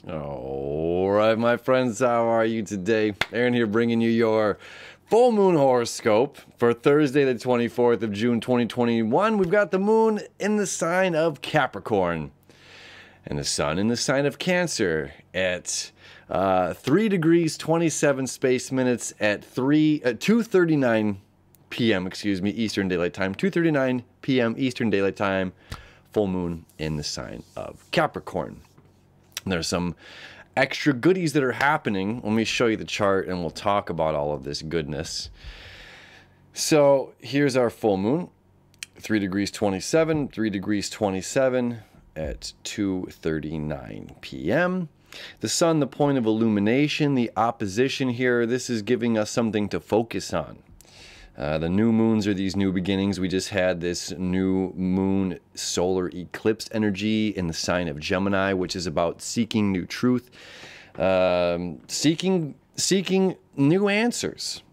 All right, my friends, how are you today? Aaron here bringing you your full moon horoscope for Thursday, the 24th of June, 2021. We've got the moon in the sign of Capricorn and the sun in the sign of Cancer at 3 degrees 27 space minutes at 2:39 p.m. Eastern Daylight Time. 2:39 p.m. Eastern Daylight Time. Full moon in the sign of Capricorn. There's some extra goodies that are happening. Let me show you the chart and we'll talk about all of this goodness. So here's our full moon. 3 degrees 27, 3 degrees 27 at 2:39 p.m. The sun, the point of illumination, the opposition here, this is giving us something to focus on. The new moons are these new beginnings. We just had this new moon solar eclipse energy in the sign of Gemini, which is about seeking new truth, seeking new answers.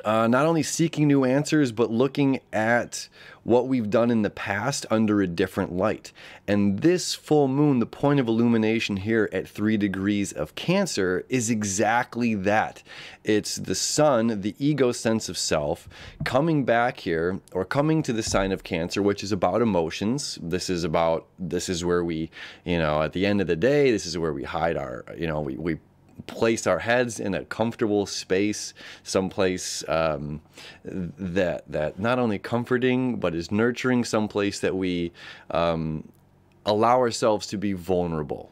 Not only seeking new answers, but looking at what we've done in the past under a different light. And this full moon, the point of illumination here at 3 degrees of Cancer, is exactly that. It's the sun, the ego sense of self, coming back here, or coming to the sign of Cancer, which is about emotions. This is where we, at the end of the day, this is where we hide our, we place our heads in a comfortable space, someplace that not only comforting but is nurturing, someplace that we allow ourselves to be vulnerable.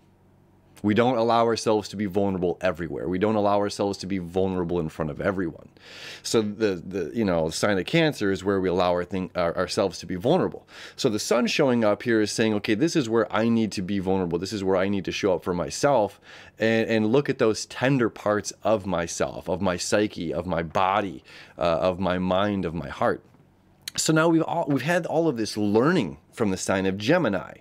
We don't allow ourselves to be vulnerable everywhere. We don't allow ourselves to be vulnerable in front of everyone. So the sign of Cancer is where we allow ourselves to be vulnerable. So the sun showing up here is saying, okay, this is where I need to be vulnerable. This is where I need to show up for myself and look at those tender parts of myself, of my psyche, of my body, of my mind, of my heart. So now we've had all of this learning from the sign of Gemini.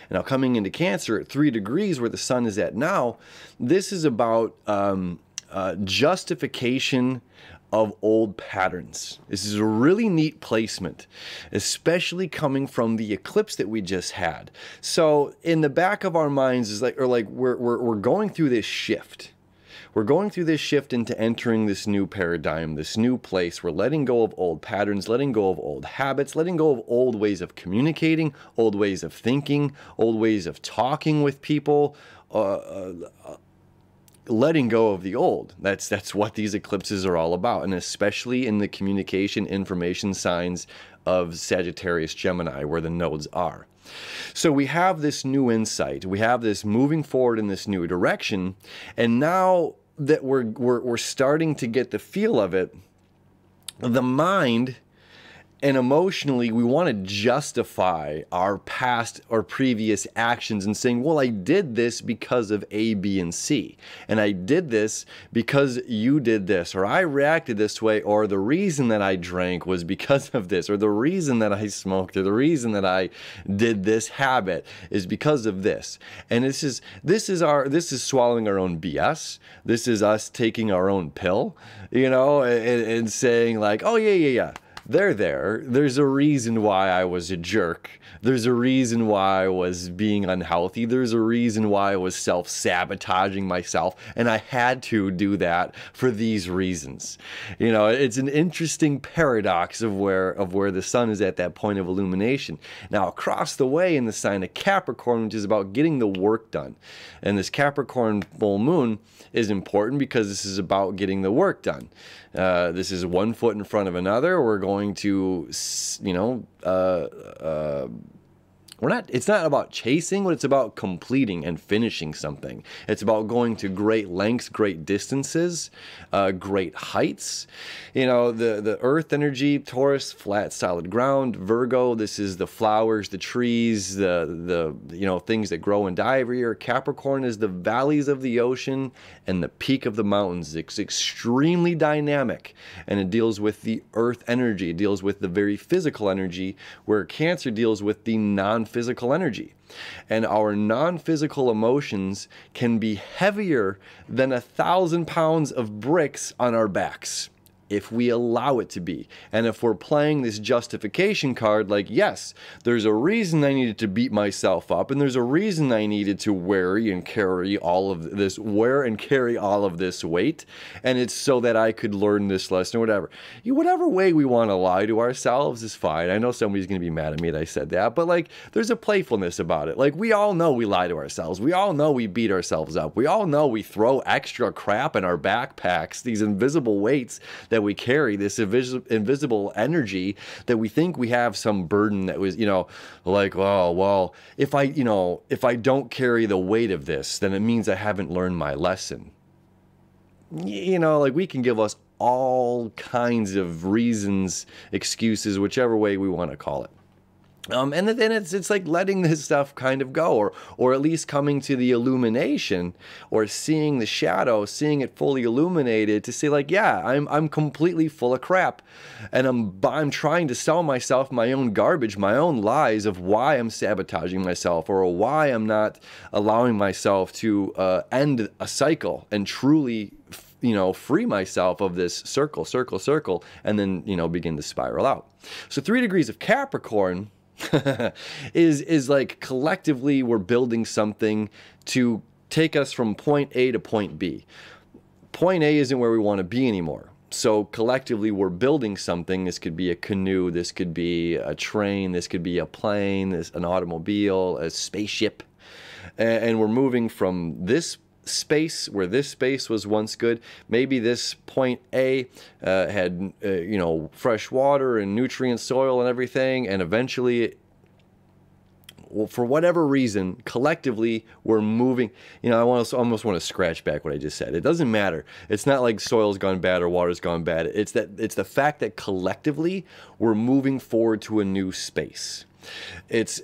Now coming into Cancer at 3 degrees where the sun is at now, this is about justification of old patterns. This is a really neat placement, especially coming from the eclipse that we just had. So in the back of our minds is we're going through this shift. We're going through this shift into entering this new paradigm, this new place. We're letting go of old patterns, letting go of old habits, letting go of old ways of communicating, old ways of thinking, old ways of talking with people, letting go of the old. That's what these eclipses are all about, and especially in the communication information signs of Sagittarius, Gemini, where the nodes are. So we have this new insight. We have this moving forward in this new direction, and now that we're starting to get the feel of it, the mind and emotionally we want to justify our past or previous actions and saying, well, I did this because of A, B, and C, and I did this because you did this, or I reacted this way, or the reason that I drank was because of this, or the reason that I smoked, or the reason that I did this habit is because of this. And this is swallowing our own BS. This is us taking our own pill, and saying like, oh yeah. There's a reason why I was a jerk. There's a reason why I was being unhealthy. There's a reason why I was self-sabotaging myself, and I had to do that for these reasons. It's an interesting paradox of where the sun is at that point of illumination. Now, across the way in the sign of Capricorn, which is about getting the work done, and this Capricorn full moon is important because this is about getting the work done. This is one foot in front of another. We're going to, it's not about chasing, but it's about completing and finishing something. It's about going to great lengths, great distances, great heights. The earth energy, Taurus, flat, solid ground. Virgo, this is the flowers, the trees, the things that grow and die every year. Capricorn is the valleys of the ocean and the peak of the mountains. It's extremely dynamic, and it deals with the earth energy. It deals with the very physical energy, where Cancer deals with the non-physical energy. And our non-physical emotions can be heavier than 1,000 pounds of bricks on our backs. if we allow it to be. And if we're playing this justification card, like, yes, there's a reason I needed to beat myself up, and there's a reason I needed to wear and carry all of this weight, and it's so that I could learn this lesson or whatever. Whatever way we want to lie to ourselves is fine. I know somebody's going to be mad at me that I said that, but like, there's a playfulness about it. Like, we all know we lie to ourselves. We all know we beat ourselves up. We all know we throw extra crap in our backpacks, these invisible weights that we carry, this invisible energy that we think we have some burden that was, like, oh, well, if I don't carry the weight of this, then it means I haven't learned my lesson. Like, we can give us all kinds of reasons, excuses, whichever way we want to call it. And then it's like letting this stuff kind of go, or at least coming to the illumination, or seeing the shadow, seeing it fully illuminated, to say like, yeah, I'm completely full of crap, and I'm trying to sell myself my own garbage, my own lies of why I'm sabotaging myself, or why I'm not allowing myself to end a cycle and truly free myself of this circle, and then, begin to spiral out. So 3 degrees of Capricorn is like, collectively we're building something to take us from point A to point B. Point A isn't where we want to be anymore. So collectively we're building something. This could be a canoe, this could be a train, this could be a plane, an automobile, a spaceship. And we're moving from this space, where this space was once good. Maybe this point A had fresh water and nutrient soil and everything, and eventually, well, for whatever reason, collectively we're moving. I almost want to scratch back what I just said. It doesn't matter. It's not like soil's gone bad or water's gone bad. It's the fact that collectively we're moving forward to a new space. It's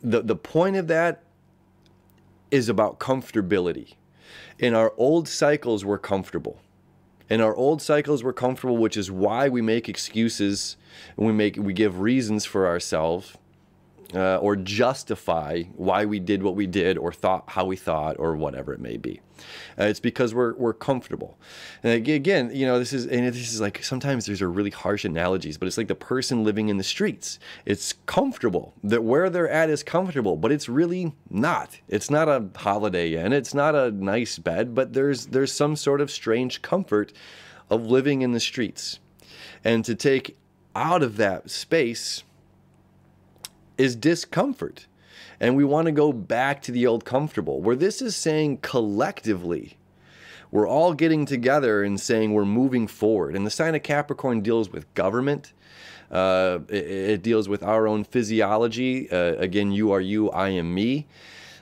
the point of that is about comfortability. In our old cycles, we're comfortable. Which is why we make excuses, and we give reasons for ourselves, or justify why we did what we did, or thought how we thought, or whatever it may be. It's because we're comfortable. And again, this is like, sometimes there's a really harsh analogies, but it's like the person living in the streets. It's comfortable. That where they're at is comfortable, but it's really not. It's not a Holiday Inn. It's not a nice bed, but there's some sort of strange comfort of living in the streets. And to take out of that space is discomfort. And we want to go back to the old comfortable, where this is saying collectively, we're all getting together and saying we're moving forward. And the sign of Capricorn deals with government. It deals with our own physiology. Again, you are you, I am me.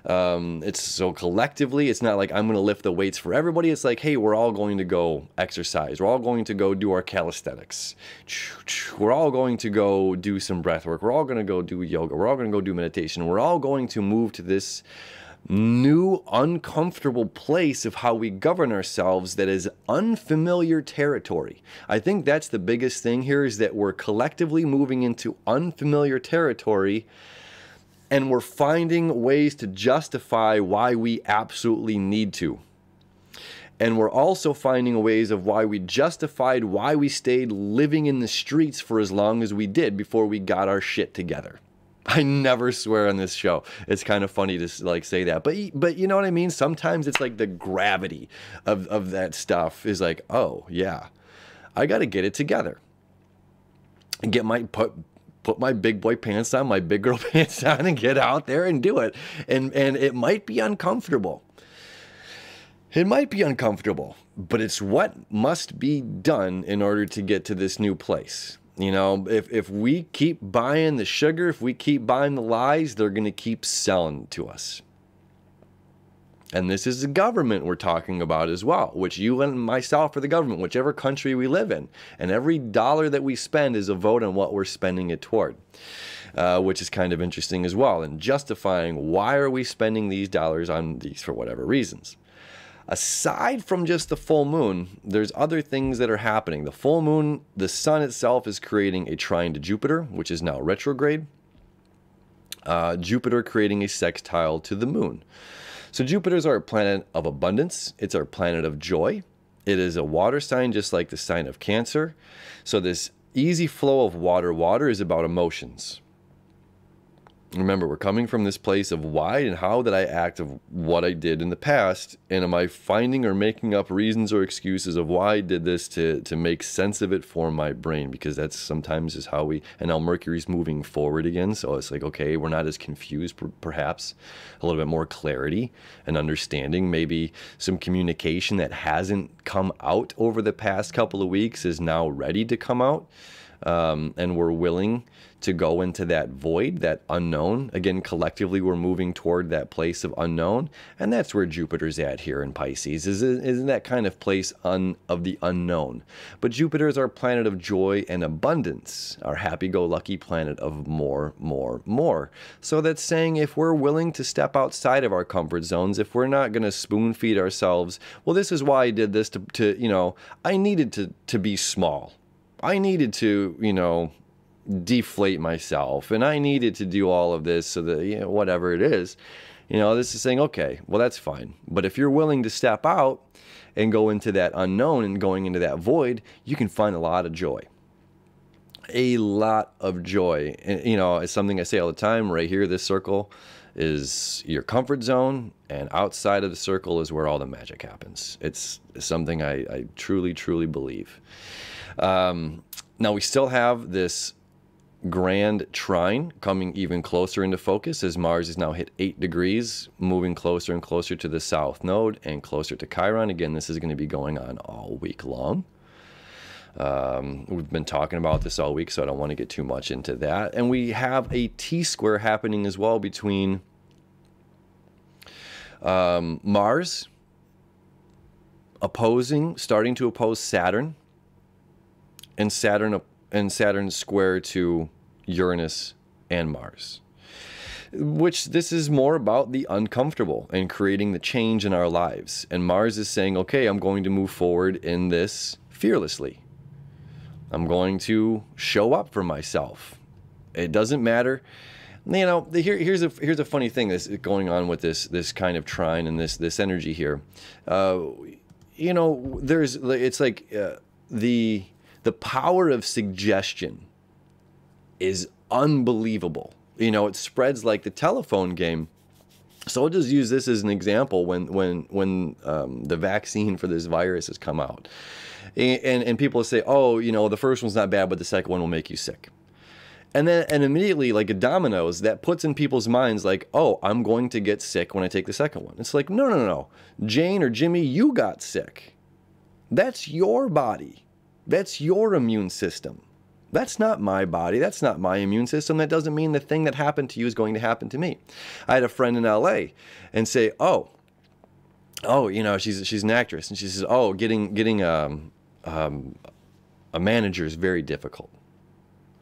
It's so collectively, it's not like I'm going to lift the weights for everybody. It's like, hey, we're all going to go exercise. We're all going to go do our calisthenics. We're all going to go do some breath work. We're all going to go do yoga. We're all going to go do meditation. We're all going to move to this new uncomfortable place of how we govern ourselves that is unfamiliar territory. I think that's the biggest thing here, is that we're collectively moving into unfamiliar territory. And we're finding ways to justify why we absolutely need to. And we're also finding ways of why we justified why we stayed living in the streets for as long as we did before we got our shit together. I never swear on this show. It's kind of funny to like say that. But you know what I mean? Sometimes it's like the gravity of that stuff is like, oh yeah, I got to get it together. And put my big boy pants on, my big girl pants on, and get out there and do it. And it might be uncomfortable. It might be uncomfortable, but it's what must be done in order to get to this new place. If we keep buying the sugar, if we keep buying the lies, they're going to keep selling to us. And this is the government we're talking about as well, which you and myself are the government, whichever country we live in. And every dollar that we spend is a vote on what we're spending it toward, which is kind of interesting as well. And justifying why are we spending these dollars on these for whatever reasons. Aside from just the full moon, there's other things that are happening. The full moon, the sun itself is creating a trine to Jupiter, which is now retrograde. Jupiter creating a sextile to the moon. So Jupiter's our planet of abundance. It's our planet of joy. It is a water sign, just like the sign of Cancer. So this easy flow of water. Water is about emotions. Remember, we're coming from this place of why and how did I act of what I did in the past, and am I finding or making up reasons or excuses of why I did this to make sense of it for my brain, because that's sometimes is how we, and now Mercury's moving forward again, so it's like, okay, we're not as confused, perhaps a little bit more clarity and understanding, maybe some communication that hasn't come out over the past couple of weeks is now ready to come out. And we're willing to go into that void, that unknown. Again, collectively, we're moving toward that place of unknown. And that's where Jupiter's at here in Pisces, is in that kind of place of the unknown. But Jupiter is our planet of joy and abundance, our happy-go-lucky planet of more, more, more. So that's saying if we're willing to step outside of our comfort zones, if we're not going to spoon feed ourselves, well, this is why I did this to I needed to be small. I needed to, deflate myself, and I needed to do all of this so that, whatever it is, this is saying, okay, well, that's fine. But if you're willing to step out and go into that unknown and going into that void, you can find a lot of joy. A lot of joy. And, it's something I say all the time right here. This circle is your comfort zone, and outside of the circle is where all the magic happens. It's something I truly, truly believe. Now we still have this grand trine coming even closer into focus as Mars has now hit 8 degrees, moving closer and closer to the south node and closer to Chiron. Again, this is going to be going on all week long. We've been talking about this all week, so I don't want to get too much into that. And we have a T-square happening as well between Mars starting to oppose Saturn, and Saturn square to Uranus and Mars, which this is more about the uncomfortable and creating the change in our lives. And Mars is saying, okay, I'm going to move forward in this fearlessly. I'm going to show up for myself. It doesn't matter. Here's a funny thing that's going on with this kind of trine and this energy here. It's like the power of suggestion is unbelievable. It spreads like the telephone game. So I'll just use this as an example when the vaccine for this virus has come out. And people say, oh, the first one's not bad, but the second one will make you sick. And immediately, like a dominoes, that puts in people's minds like, oh, I'm going to get sick when I take the second one. It's like, no. Jane or Jimmy, you got sick. That's your body. That's your immune system. That's not my body. That's not my immune system. That doesn't mean the thing that happened to you is going to happen to me. I had a friend in LA and say, she's an actress. And she says, oh, getting a manager is very difficult.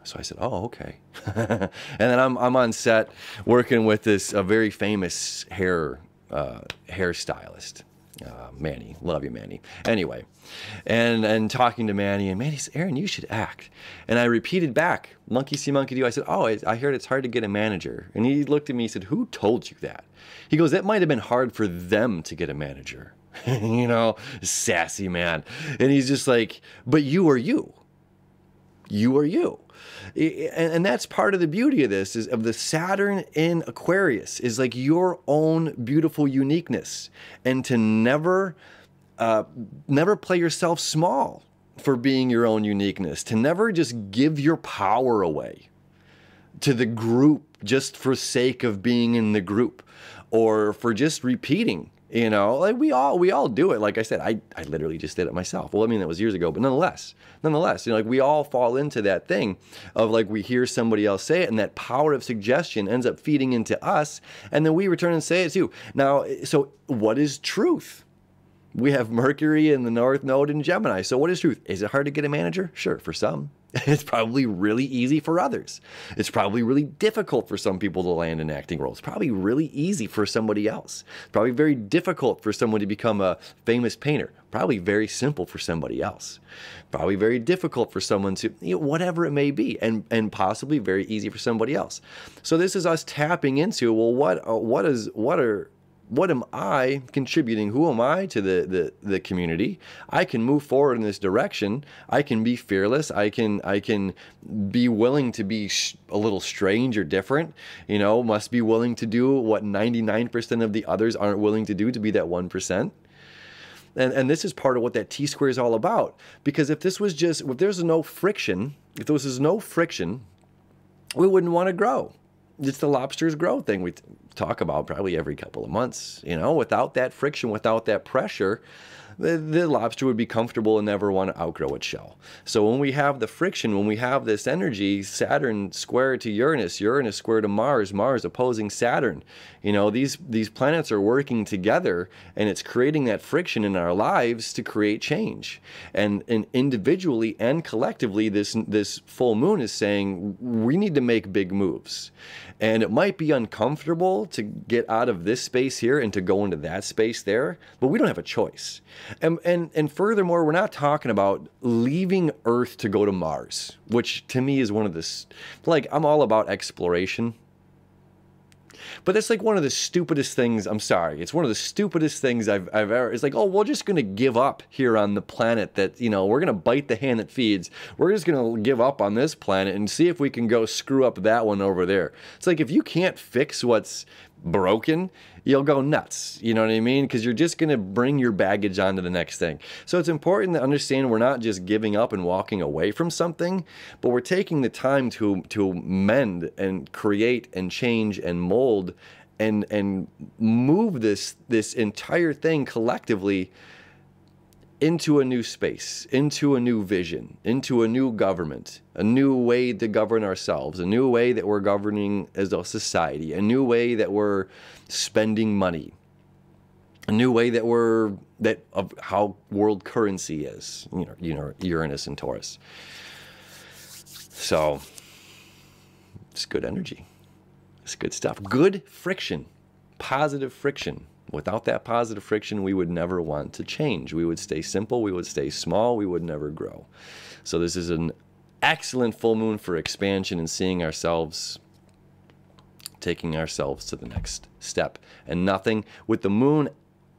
So I said, oh, okay. And then I'm on set working with a very famous hairstylist. Manny, love you, Manny. Anyway, and talking to Manny, and Manny said, Aaron, you should act. And I repeated back, monkey see, monkey do. I said, oh, I heard it's hard to get a manager. And he looked at me and said, who told you that? He goes, that might have been hard for them to get a manager. Sassy man. And he's just like, but you are you. You are you. And that's part of the beauty of this, is of the Saturn in Aquarius, is like your own beautiful uniqueness, and to never play yourself small for being your own uniqueness, to never just give your power away to the group just for sake of being in the group, or for just repeating. Like we all do it. Like I said, I literally just did it myself. Well, I mean, that was years ago, but nonetheless, like we all fall into that thing of like we hear somebody else say it, and that power of suggestion ends up feeding into us, and then we return and say it too. Now, so what is truth? We have Mercury in the North Node in Gemini. So what is truth? Is it hard to get a manager? Sure, for some. It's probably really easy for others. It's probably really difficult for some people to land in acting roles. It's probably really easy for somebody else. It's probably very difficult for someone to become a famous painter. Probably very simple for somebody else. Probably very difficult for someone to, whatever it may be, and possibly very easy for somebody else. So this is us tapping into, well, what are what am I contributing? Who am I to the community? I can move forward in this direction. I can be fearless. I can be willing to be a little strange or different. You know, must be willing to do what 99% of the others aren't willing to do, to be that 1%. And this is part of what that T-square is all about. Because if this was just, if there's no friction, we wouldn't want to grow. It's the lobster's growth thing we talk about probably every couple of months. You know, without that friction, without that pressure, the lobster would be comfortable and never want to outgrow its shell. So when we have the friction, when we have this energy, Saturn square to Uranus, Uranus square to Mars, Mars opposing Saturn, you know, these planets are working together, and it's creating that friction in our lives to create change. And individually and collectively, this full moon is saying we need to make big moves. And it might be uncomfortable to get out of this space here and to go into that space there, but we don't have a choice. And furthermore, we're not talking about leaving Earth to go to Mars, which to me is one of the, like, I'm all about exploration. But that's like one of the stupidest things. I'm sorry. It's one of the stupidest things I've ever. It's like, oh, we're just going to give up here on the planet that, you know, we're going to bite the hand that feeds. We're just going to give up on this planet and see if we can go screw up that one over there. It's like, if you can't fix what's broken, you'll go nuts. You know what I mean? Because you're just going to bring your baggage onto the next thing. So it's important to understand we're not just giving up and walking away from something, but we're taking the time to mend and create and change and mold and move this entire thing collectively into a new space, into a new vision, into a new government, a new way to govern ourselves, a new way that we're governing as a society, a new way that we're spending money, a new way that of how world currency is, you know, Uranus and Taurus. So it's good energy. It's good stuff. Good friction, positive friction. Without that positive friction, we would never want to change. We would stay simple. We would stay small. We would never grow. So this is an excellent full moon for expansion and seeing ourselves, taking ourselves to the next step. And nothing with the moon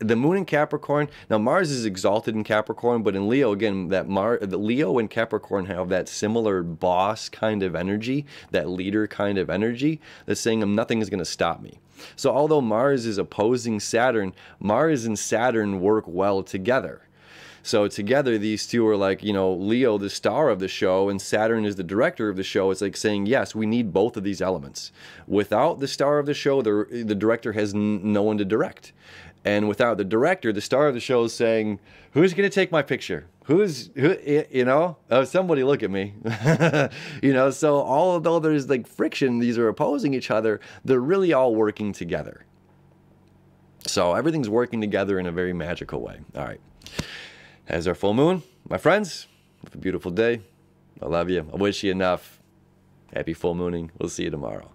in Capricorn. Now Mars is exalted in Capricorn, but in Leo, again, the Leo and Capricorn have that similar boss kind of energy, that leader kind of energy that's saying nothing is going to stop me. So although Mars is opposing Saturn, Mars and Saturn work well together. So together, these two are like, you know, Leo, the star of the show, and Saturn is the director of the show. It's like saying, yes, we need both of these elements. Without the star of the show, the director has no one to direct. And without the director, the star of the show is saying, who's going to take my picture? Who, you know, oh, somebody look at me. You know, so although there's like friction, these are opposing each other, they're really all working together. So everything's working together in a very magical way. All right. As our full moon, my friends, have a beautiful day. I love you. I wish you enough. Happy full mooning. We'll see you tomorrow.